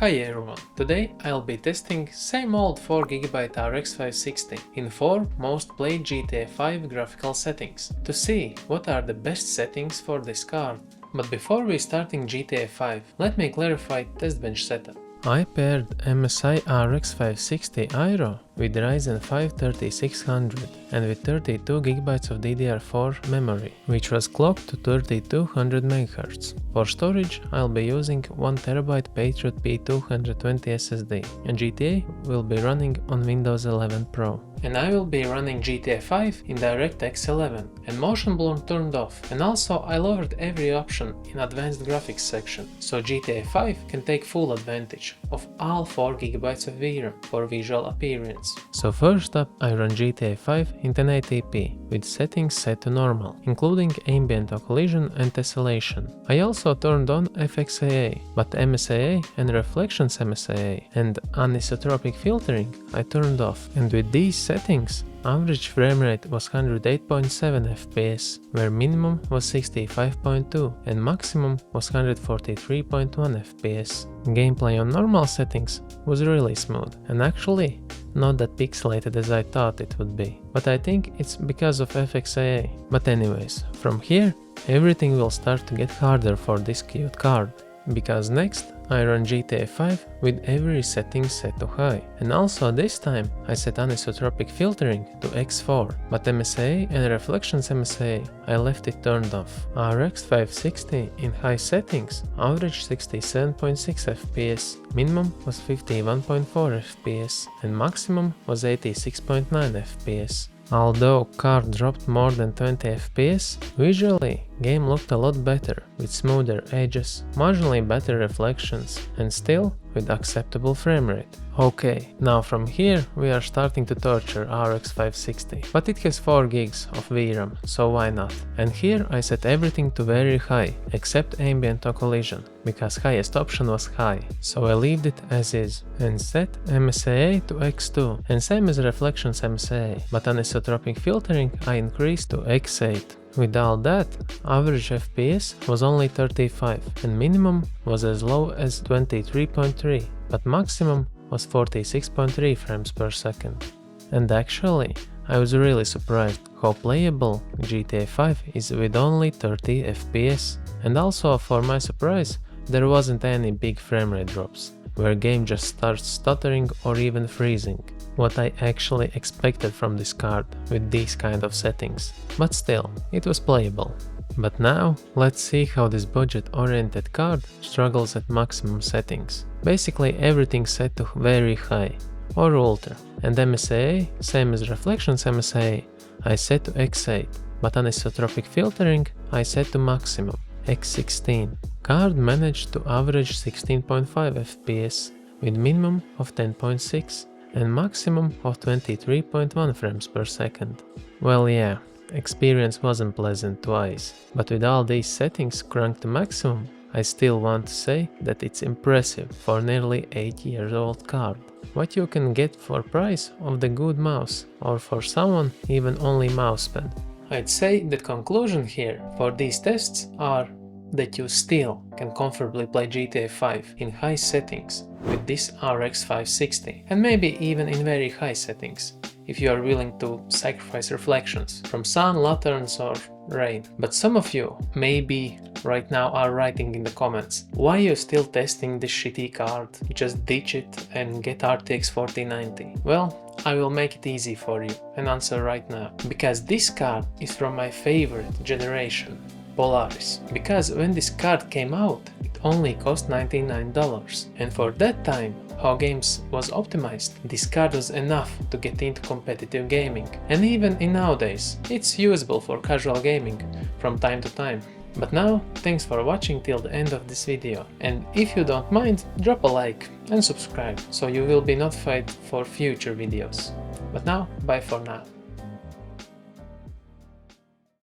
Hi everyone, today I'll be testing same old 4GB RX 560 in 4 most played GTA 5 graphical settings to see what are the best settings for this card. But before we starting GTA 5, let me clarify test bench setup. I paired MSI RX 560 AERO with Ryzen 5 3600 and with 32GB of DDR4 memory, which was clocked to 3200 MHz. For storage, I'll be using 1TB Patriot P220 SSD, and GTA will be running on Windows 11 Pro. And I will be running GTA 5 in DirectX 11 and motion blur turned off, and also I lowered every option in advanced graphics section, so GTA 5 can take full advantage of all 4GB of VRAM for visual appearance. So first up, I run GTA 5 in 1080p with settings set to normal, including ambient occlusion and tessellation. I also turned on FXAA, but MSAA and reflections MSAA and anisotropic filtering I turned off, and with these settings, average frame rate was 108.7 FPS, where minimum was 65.2 and maximum was 143.1 FPS. Gameplay on normal settings was really smooth and actually not that pixelated as I thought it would be, but I think it's because of FXAA. But anyways, from here everything will start to get harder for this cute card, because next I run GTA 5 with every setting set to high, and also this time I set anisotropic filtering to X4, but MSAA and reflections MSAA I left it turned off. RX 560 in high settings averaged 67.6 FPS, minimum was 51.4 FPS and maximum was 86.9 FPS. Although card dropped more than 20 FPS, visually game looked a lot better, with smoother edges, marginally better reflections, and still with acceptable frame rate. Okay, now from here we are starting to torture RX 560, but it has 4 gigs of VRAM, so why not? And here I set everything to very high, except ambient occlusion, because highest option was high, so I left it as is, and set MSAA to X2, and same as reflections MSAA, but anisotropic filtering I increased to X8. With all that, average FPS was only 35 and minimum was as low as 23.3, but maximum was 46.3 frames per second. And actually, I was really surprised how playable GTA 5 is with only 30 FPS. And also, for my surprise, there wasn't any big frame rate drops, where game just starts stuttering or even freezing. What I actually expected from this card with these kind of settings, but still, it was playable. But now, let's see how this budget-oriented card struggles at maximum settings. Basically everything set to very high, or ultra, and MSAA, same as reflections MSAA, I set to X8, but anisotropic filtering I set to maximum, X16. Card managed to average 16.5 FPS, with minimum of 10.6. and maximum of 23.1 frames per second. Well, yeah, experience wasn't pleasant twice, but with all these settings cranked to maximum, I still want to say that it's impressive for nearly 8 years old card. What you can get for price of the good mouse, or for someone even only mousepad. I'd say the conclusion here for these tests are that you still can comfortably play GTA 5 in high settings with this RX 560, and maybe even in very high settings, if you are willing to sacrifice reflections from sun, lanterns or rain. But some of you maybe right now are writing in the comments, why you still testing this shitty card, just ditch it and get RTX 4090. Well, I will make it easy for you and answer right now, because this card is from my favorite generation, Polaris, because when this card came out it only cost $99, and for that time how games was optimized, this card was enough to get into competitive gaming, and even in nowadays it's usable for casual gaming from time to time. But now, thanks for watching till the end of this video, and if you don't mind, drop a like and subscribe so you will be notified for future videos. But now, bye for now.